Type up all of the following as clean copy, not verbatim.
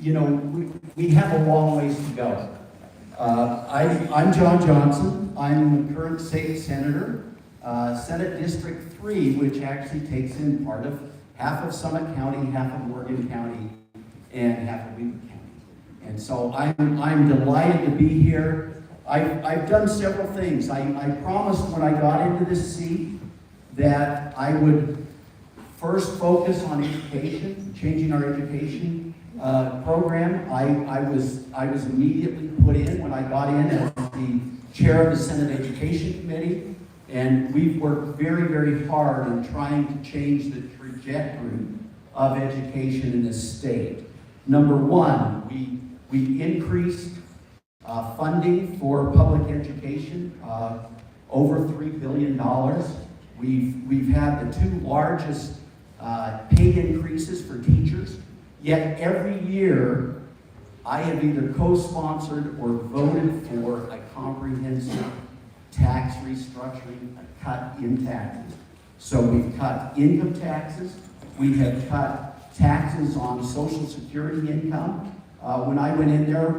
we have a long ways to go. I'm John Johnson. I'm the current state senator, Senate District 3, which actually takes in half of Summit County, half of Morgan County, and half of Weaver County. And so I'm delighted to be here. I've done several things. I promised when I got into this seat that I would first focus on education, changing our education program. I was immediately put in when I got in as the chair of the Senate Education Committee, and we've worked very, very hard in trying to change the trajectory of education in this state. Number one, we increased funding for public education, over $3 billion. We've had the two largest pay increases for teachers, yet every year I have either co-sponsored or voted for a comprehensive tax restructuring, a cut in taxes. So we've cut income taxes, we have cut taxes on Social Security income. When I went in there,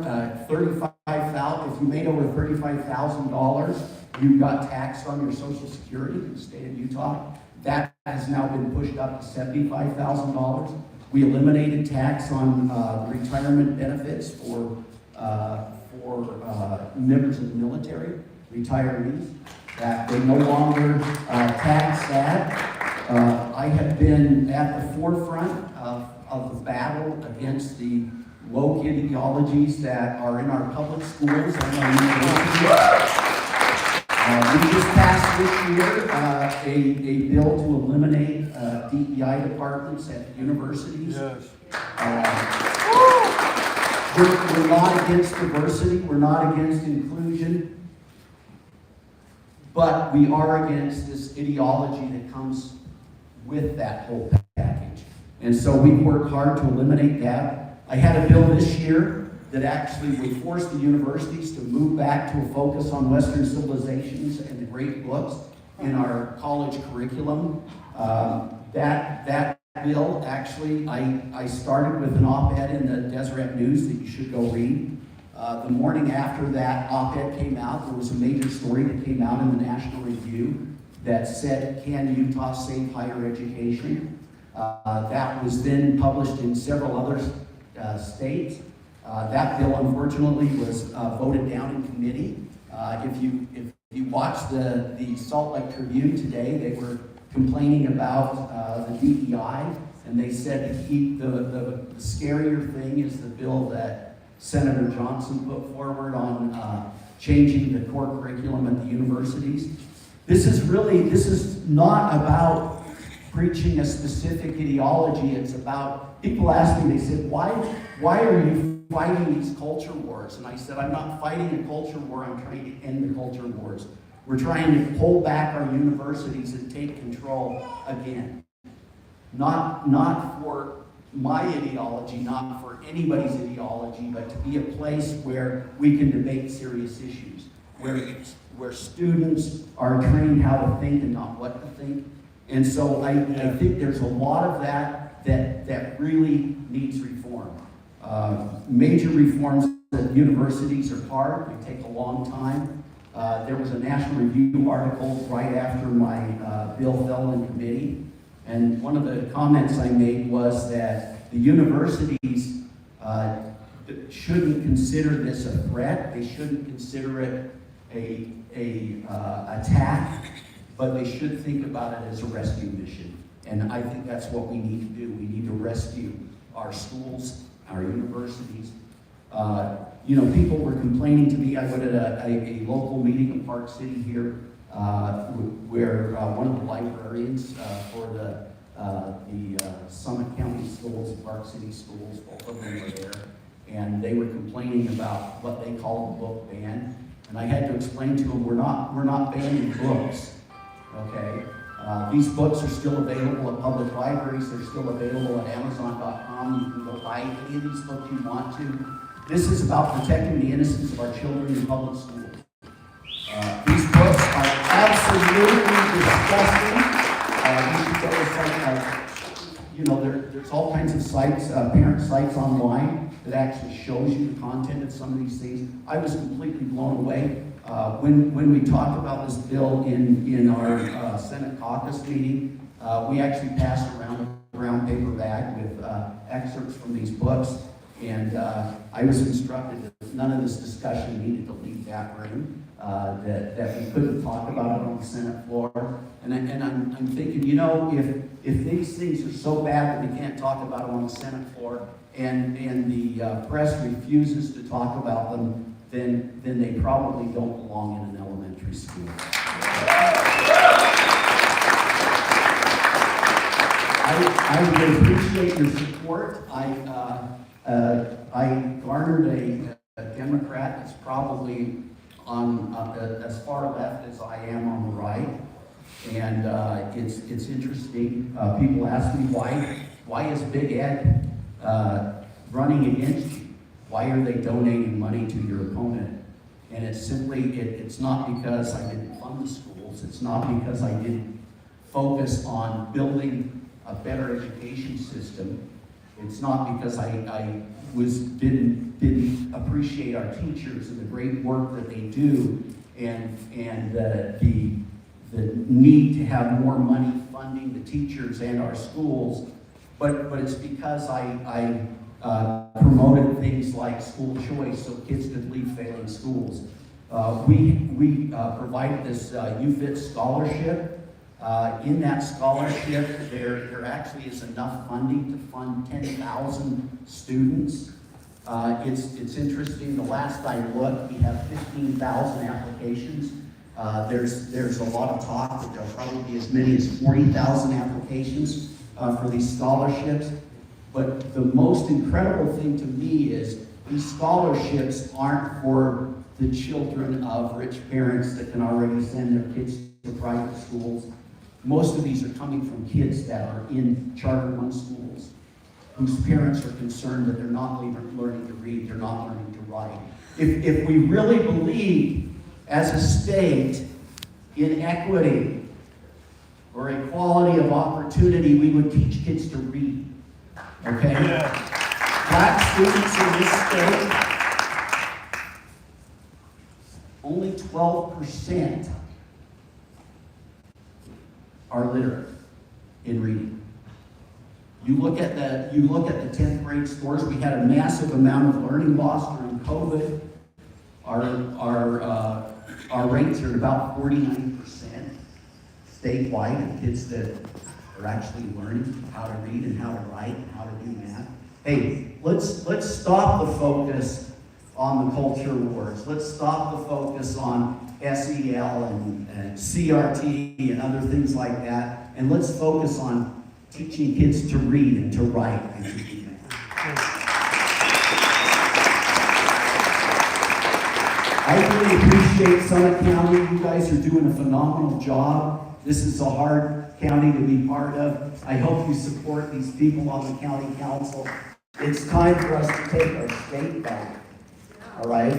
$35,000, if you made over $35,000, you got taxed on your Social Security in the state of Utah. That has now been pushed up to $75,000. We eliminated tax on retirement benefits for members of the military, retirees. That they no longer tax that. I have been at the forefront of the battle against the woke ideologies that are in our public schools and our universities. We just passed this year a bill to eliminate DEI departments at universities. Yes. We're not against diversity, we're not against inclusion, but we are against this ideology that comes with that whole package. And so we worked hard to eliminate that. I had a bill this year that actually would force the universities to move back to a focus on Western civilizations and the great books in our college curriculum. That bill, actually, I started with an op-ed in the Deseret News that you should go read. The morning after that op-ed came out, there was a major story that came out in the National Review that said, "Can Utah save higher education?" That was then published in several other states. That bill, unfortunately, was voted down in committee. If you watch the Salt Lake Tribune today, they were complaining about the DEI, and they said to keep the scarier thing is the bill that Senator Johnson put forward on changing the core curriculum at the universities. This is not about preaching a specific ideology. It's about, people ask me, they said, why are you fighting these culture wars? And I said, I'm not fighting a culture war, I'm trying to end the culture wars. We're trying to pull back our universities and take control again. Not for my ideology, not for anybody's ideology, but to be a place where we can debate serious issues, where students are trained how to think and not what to think. And so I think there's a lot of that really needs reform. Major reforms at universities are hard, they take a long time. There was a National Review article right after my bill fell in committee, and one of the comments I made was that the universities shouldn't consider this a threat, they shouldn't consider it a attack, but they should think about it as a rescue mission. And I think that's what we need to do. We need to rescue our schools, our universities. People were complaining to me. I went at a local meeting in Park City here, where one of the librarians for the Summit County schools, Park City schools, both of them were there, and they were complaining about what they call the book ban. And I had to explain to them, we're not banning books, okay? These books are still available at public libraries. They're still available at Amazon.com. You can go buy any of these books you want to. This is about protecting the innocence of our children in public schools. These books are absolutely disgusting. You should go to there's all kinds of sites, parent sites online. that actually shows you the content of some of these things. I was completely blown away. When we talked about this bill in our Senate caucus meeting, we actually passed around a brown paper bag with excerpts from these books, and I was instructed that none of this discussion needed to leave that room, that we couldn't talk about it on the Senate floor. And I'm thinking, you know, if these things are so bad that we can't talk about them on the Senate floor, and the press refuses to talk about them, then they probably don't belong in an elementary school. I would appreciate your support. I garnered a Democrat that's probably on as far left as I am on the right, and it's interesting. People ask me why is Big Ed running against you? Why are they donating money to your opponent? And it's simply, it's not because I didn't fund the schools. It's not because I didn't focus on building a better education system. It's not because I didn't appreciate our teachers and the great work that they do, and the need to have more money funding the teachers and our schools, but it's because I promoted things like school choice so kids could leave failing schools. We provided this UFIT scholarship. In that scholarship, there actually is enough funding to fund 10,000 students. It's interesting. The last I looked, we have 15,000 applications. There's a lot of talk that there'll probably be as many as 40,000 applications for these scholarships. But the most incredible thing to me is these scholarships aren't for the children of rich parents that can already send their kids to private schools. Most of these are coming from kids that are in Charter I schools, whose parents are concerned that they're not learning to read, they're not learning to write. If we really believe as a state in equity or equality of opportunity, we would teach kids to read. Okay? Yeah. Black students in this state, only 12% are literate in reading. You look at the 10th grade scores. We had a massive amount of learning loss during COVID. Our rates are at about 49% statewide of kids that are actually learning how to read and how to write and how to do math. Hey, let's stop the focus on the culture wars. Let's stop the focus on SEL and CRT and other things like that, and let's focus on teaching kids to read and to write and to do math. I really appreciate Summit County. You guys are doing a phenomenal job. This is a hard county to be part of. I hope you support these people on the county council. It's time for us to take our state back. All right?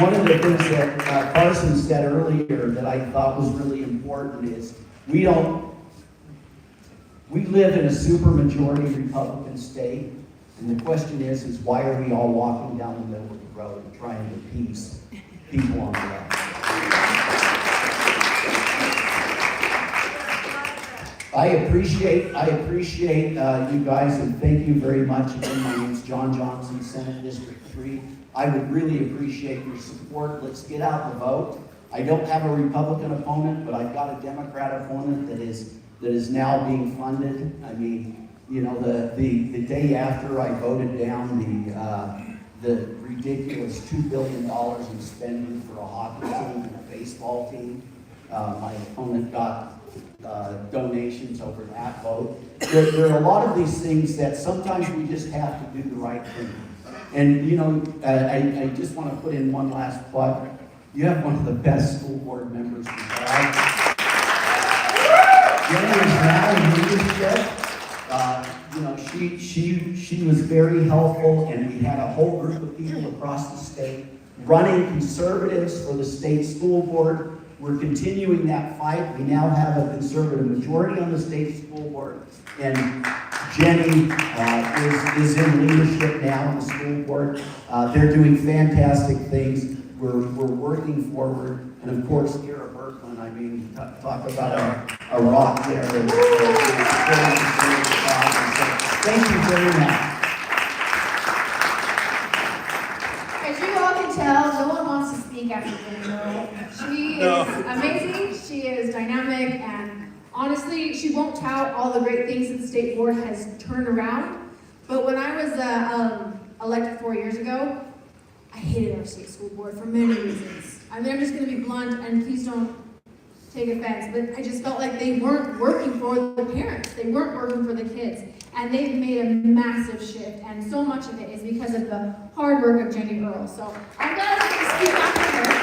One of the things that Carson said earlier that I thought was really important is we live in a supermajority Republican state, and the question is why are we all walking down the middle of the road and trying to appease people on the left? I appreciate you guys, and thank you very much. Again, my name is John Johnson, Senate District 3. I would really appreciate your support. Let's get out and vote. I don't have a Republican opponent, but I've got a Democrat opponent that is now being funded. I mean, you know, the day after I voted down the ridiculous $2 billion in spending for a hockey team and a baseball team, my opponent got donations over that vote. There are a lot of these things that sometimes we just have to do the right thing. And, you know, I just want to put in one last plug. You have one of the best school board members we've had. Jenny is now in leadership. You know, she was very helpful, and we had a whole group of people across the state running conservatives for the state school board. We're continuing that fight. We now have a conservative majority on the state school board, and Jenny is in leadership now on the school board. They're doing fantastic things. We're working forward, and of course, Kera, Birkeland. I mean, talk about a rock there. Thank you very much. As you all can tell, no one wants to speak after Jenny. She is amazing, she is dynamic, and honestly, she won't tout all the great things that the state board has turned around. But when I was elected 4 years ago, I hated our state school board for many reasons. I mean, I'm just going to be blunt, and please don't take offense, but I just felt like they weren't working for the parents. They weren't working for the kids. And they've made a massive shift, and so much of it is because of the hard work of Jenny Earl. So I'm glad I can speak after her.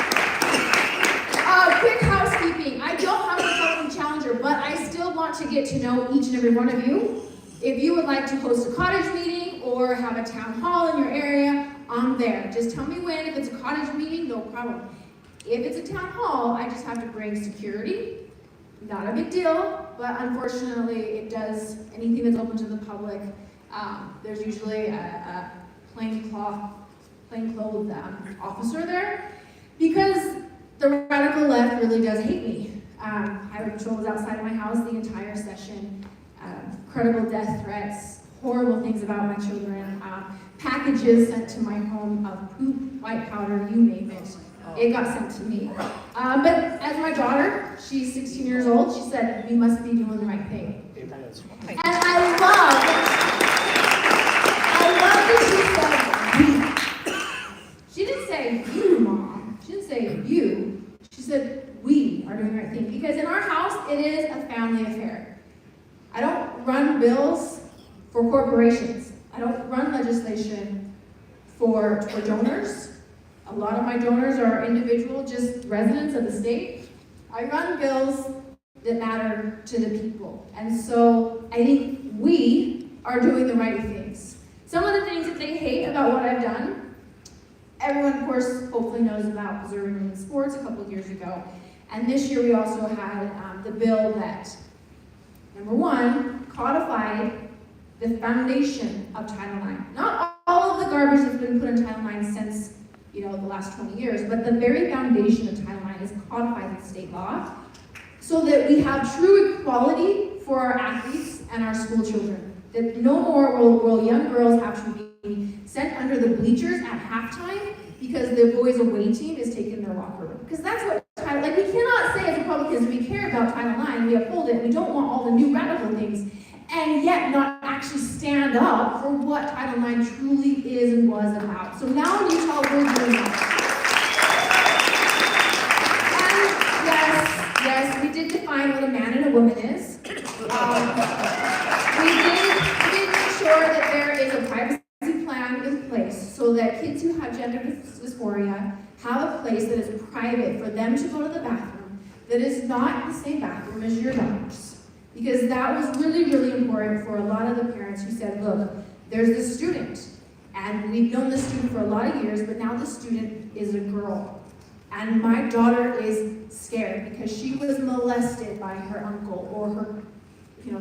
Quick housekeeping. I don't have a Republican challenger, but I still want to get to know each and every one of you. If you would like to host a cottage meeting or have a town hall in your area, I'm there. Just tell me when. If it's a cottage meeting, no problem. If it's a town hall, I just have to bring security. Not a big deal, but unfortunately, it does, anything that's open to the public, there's usually a plainclothes officer there, because the radical left really does hate me. Highway Patrol was outside of my house the entire session, credible death threats, horrible things about my children, packages sent to my home of poop, white powder, you name it. It got sent to me. But as my daughter, she's 16 years old, she said, we must be doing the right thing. And I love that she said, we. She didn't say you, Mom. She didn't say you. She said, we are doing the right thing. Because in our house, it is a family affair. I don't run bills for corporations. I don't run legislation for donors. A lot of my donors are individual, just residents of the state. I run bills that matter to the people. And so I think we are doing the right things. Some of the things that they hate about what I've done, everyone, of course, hopefully knows about preserving women's sports a couple of years ago. And this year we also had the bill that, number one, codified the foundation of Title IX. Not all of the garbage that's been put in Title IX since the last 20 years, but the very foundation of Title IX is codified in state law so that we have true equality for our athletes and our school children. That no more will young girls have to be sent under the bleachers at halftime because the boys away team is taking their locker room. Because that's what Title, we cannot say as Republicans we care about Title IX, we uphold it, we don't want all the new radical things, and yet not actually stand up for what Title IX truly is and was about. So now in Utah, we're doing that. And yes, we did define what a man and a woman is. We did make sure that there is a privacy plan in place so that kids who have gender dysphoria have a place that is private for them to go to the bathroom that is not the same bathroom as your daughter's. Because that was really, really important for a lot of the parents who said, look, there's this student, and we've known this student for a lot of years, but now the student is a girl. And my daughter is scared because she was molested by her uncle or her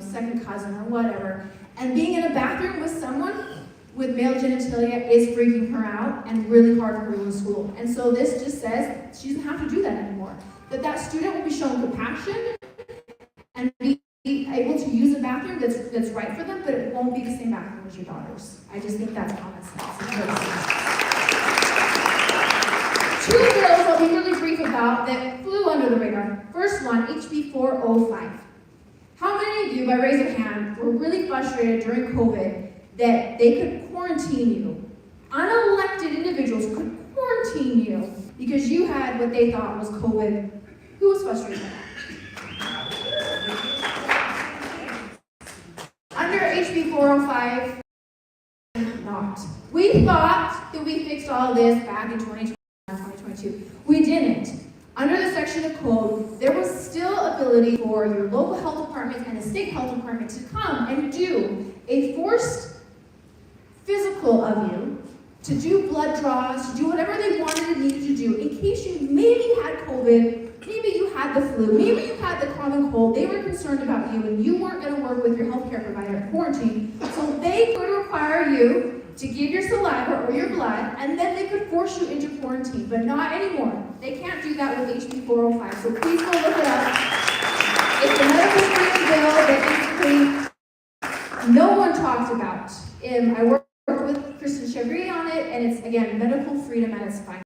second cousin or whatever. And being in a bathroom with someone with male genitalia is freaking her out and really hard for her in school. And so this just says she doesn't have to do that anymore. That student will be shown compassion and be able to use a bathroom that's right for them, but it won't be the same bathroom as your daughter's. I just think that's common sense. Two bills I'll be really brief about that flew under the radar. First one, HB 405. How many of you, by raise of hand, were really frustrated during COVID that they could quarantine you? Unelected individuals could quarantine you because you had what they thought was COVID. Who was frustrated by that? Under HB 405, not. We thought that we fixed all this back in 2022. We didn't. Under the section of code, there was still ability for your local health department and the state health department to come and do a forced physical of you, to do blood draws, to do whatever they wanted and needed to do in case you maybe had COVID, maybe you had the flu, maybe you had the common cold, they were concerned about you and you weren't going to work with your healthcare provider in quarantine, so they would require you to give your saliva or your blood, and then they could force you into quarantine, but not anymore. They can't do that with HB 405, so please go look it up. It's a medical freedom bill that basically no one talks about. I worked with Kristen Chevry on it, and it's, again, medical freedom at its finest.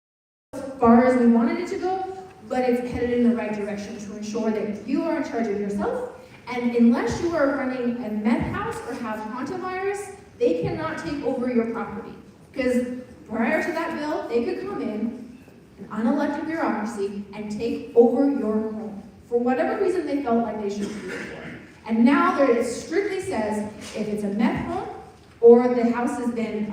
As far as we wanted it to go, but it's headed in the right direction to ensure that you are in charge of yourself, and unless you are running a meth house or have hantavirus, they cannot take over your property. Because prior to that bill, they could come in, an unelected bureaucracy, and take over your home for whatever reason they felt like they should do it for. And now it strictly says if it's a meth home or the house has been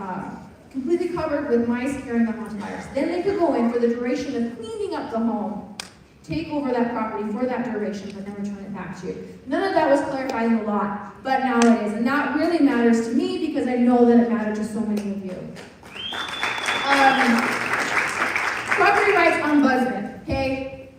completely covered with mice carrying the hantavirus, then they could go in for the duration of cleaning up the home, take over that property for that duration, but then return it back to you. None of that was clarified in the law, but now it is. And that really matters to me because I know that it mattered to so many of you. Property rights ombudsman, okay?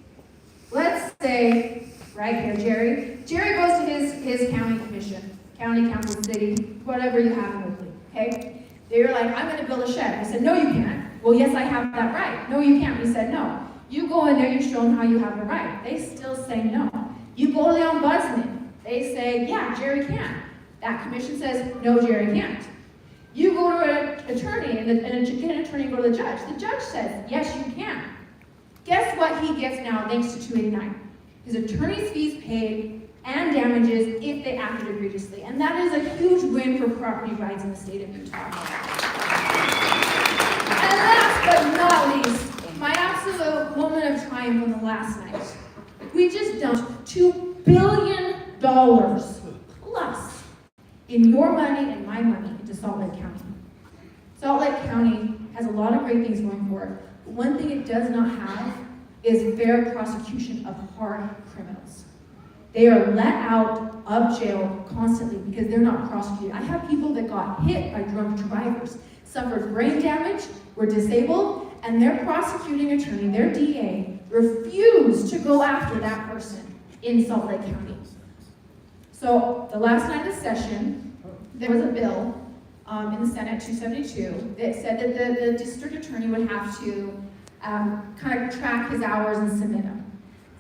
Let's say, right here, Jerry. Jerry goes to his county commission, county council, city, whatever you have locally, okay? They were like, I'm gonna build a shed. I said, no, you can't. Well, yes, I have that right. No, you can't. We said, no. You go in there, you show them how you have the right. They still say no. You go to the ombudsman. They say, yeah, Jerry can. That commission says, no, Jerry can't. You go to an attorney, and get an attorney and go to the judge. The judge says, yes, you can. Guess what he gets now thanks to 289? His attorney's fees paid and damages if they acted egregiously. And that is a huge win for property rights in the state of Utah. And last but not least, my absolute moment of triumph on the last night. We just dumped $2 billion plus in your money and my money into Salt Lake County. Salt Lake County has a lot of great things going for it. But one thing it does not have is fair prosecution of hard criminals. They are let out of jail constantly because they're not prosecuted. I have people that got hit by drunk drivers, suffered brain damage, were disabled, and their prosecuting attorney, their DA, refused to go after that person in Salt Lake County. So the last night of session, there was a bill in the Senate, 272, that said that the district attorney would have to kind of track his hours and submit them.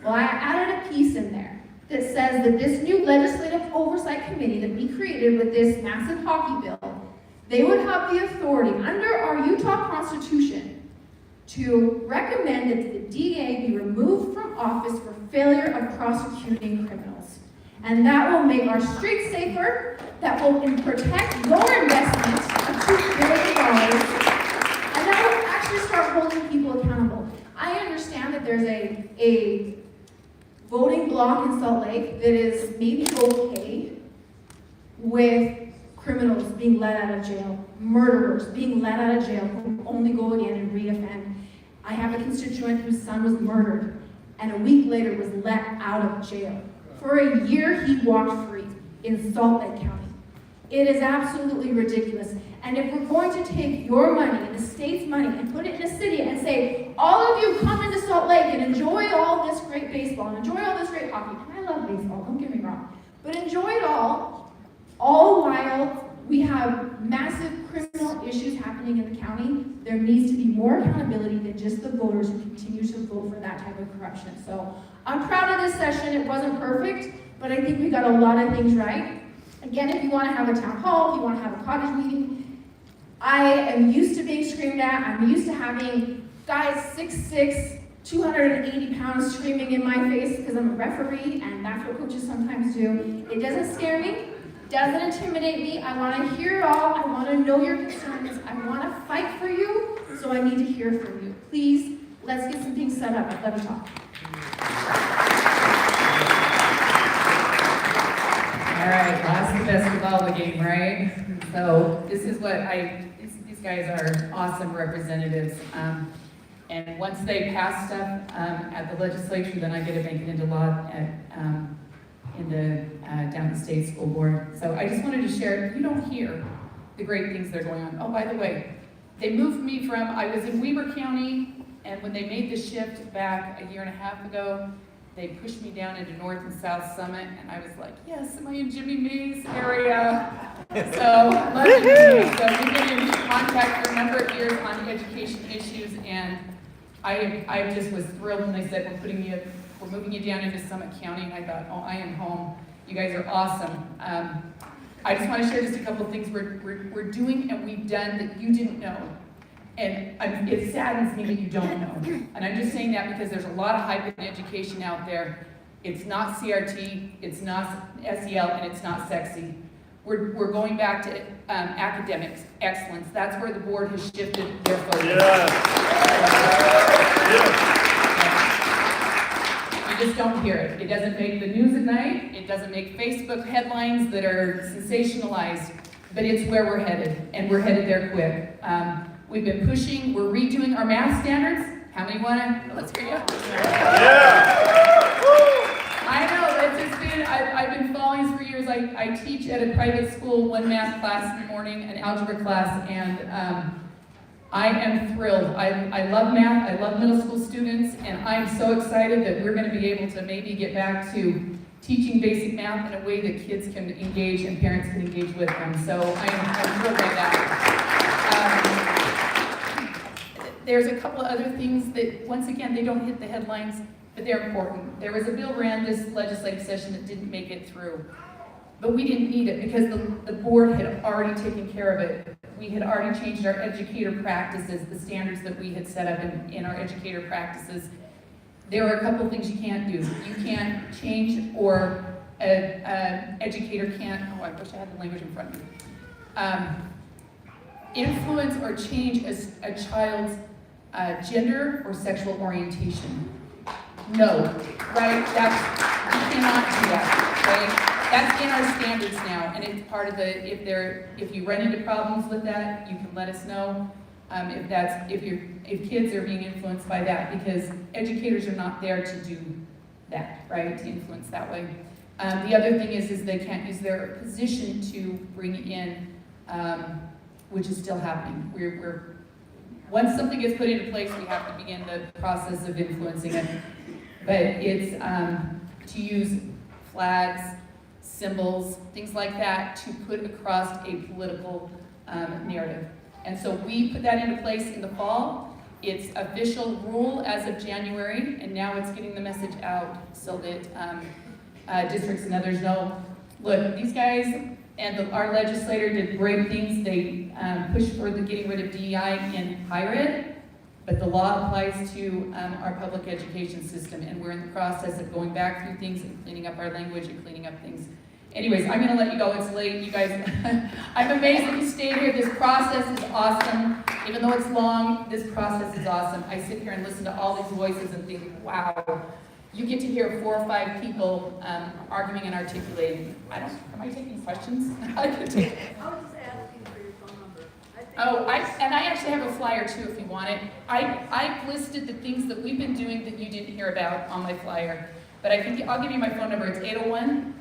Well, I added a piece in there that says that this new legislative oversight committee that we created with this massive hockey bill, they would have the authority under our Utah Constitution to recommend that the DA be removed from office for failure of prosecuting criminals. And that will make our streets safer, that will protect your investment of $2 billion, and that will actually start holding people accountable. I understand that there's a voting bloc in Salt Lake that is maybe okay with criminals being let out of jail, murderers being let out of jail who only go again and reoffend. I have a constituent whose son was murdered and a week later was let out of jail. For a year, he walked free in Salt Lake County. It is absolutely ridiculous. And if we're going to take your money and the state's money and put it in a city and say, all of you come into Salt Lake and enjoy all this great baseball and enjoy all this great hockey, and I love baseball, don't get me wrong, but enjoy it all while we have massive criminal issues happening in the county, there needs to be more accountability than just the voters who continue to vote for that type of corruption. So I'm proud of this session. It wasn't perfect, but I think we got a lot of things right. Again, if you want to have a town hall, if you want to have a cottage meeting, I am used to being screamed at. I'm used to having guys 6'6", 280 pounds screaming in my face because I'm a referee, and that's what coaches sometimes do. It doesn't scare me. Doesn't intimidate me. I want to hear it all. I want to know your concerns. I want to fight for you, so I need to hear from you. Please, let's get some things set up. I'd love to talk. All right, last the best of all the game, right? So this is what these guys are awesome representatives. And once they pass stuff at the legislature, then I get to make it into law in the downstate school board. So I just wanted to share, you don't hear the great things that are going on. Oh, by the way, they moved me I was in Weber County, and when they made the shift back a year and a half ago, they pushed me down into North and South Summit, and I was like, yes, am I in Jimmy May's area? So, love Jimmy May. So we've been in contact for a number of years on education issues, and I just was thrilled when they said, we're moving you down into Summit County, and I thought, oh, I am home. You guys are awesome. I just want to share just a couple of things we're doing and we've done that you didn't know. And it saddens me that you don't know. And I'm just saying that because there's a lot of hype in education out there. It's not CRT, it's not SEL, and it's not sexy. We're going back to academics, excellence. That's where the board has shifted their focus. You just don't hear it. It doesn't make the news at night. It doesn't make Facebook headlines that are sensationalized. But it's where we're headed, and we're headed there quick. We've been pushing, we're redoing our math standards. How many want to? Let's hear you. I know, that's just been, I've been following this for years. I teach at a private school, one math class in the morning, an algebra class, and I am thrilled. I love math, I love middle school students, and I'm so excited that we're going to be able to maybe get back to teaching basic math in a way that kids can engage and parents can engage with them. So I'm thrilled by that. There's a couple of other things that, once again, they don't hit the headlines, but they're important. There was a bill ran this legislative session that didn't make it through. But we didn't need it because the board had already taken care of it. We had already changed our educator practices, the standards that we had set up in our educator practices. There are a couple things you can't do. You can't change, or an educator can't, oh, I wish I had the language in front of me. Influence or change a child's gender or sexual orientation. No, right? You cannot do that, right? That's in our standards now, and it's part of the, if you run into problems with that, you can let us know. If kids are being influenced by that, because educators are not there to do that, right? To influence that way. The other thing is they can't use their position to bring in, which is still happening. Once something gets put into place, we have to begin the process of influencing it. But it's to use flags, symbols, things like that to put across a political narrative. And so we put that into place in the fall. It's official rule as of January, and now it's getting the message out so that districts and others know, look, these guys and our legislator did great things. They pushed for the getting rid of DEI in higher ed, but the law applies to our public education system, and we're in the process of going back through things and cleaning up our language and cleaning up things. Anyways, I'm going to let you go. It's late. You guys, I'm amazed that you stayed here. This process is awesome. Even though it's long, this process is awesome. I sit here and listen to all these voices and think, wow, you get to hear 4 or 5 people arguing and articulating. Am I taking questions? I was just asking for your phone number. And I actually have a flyer too if you want it. I've listed the things that we've been doing that you didn't hear about on my flyer. But I'll give you my phone number. It's 801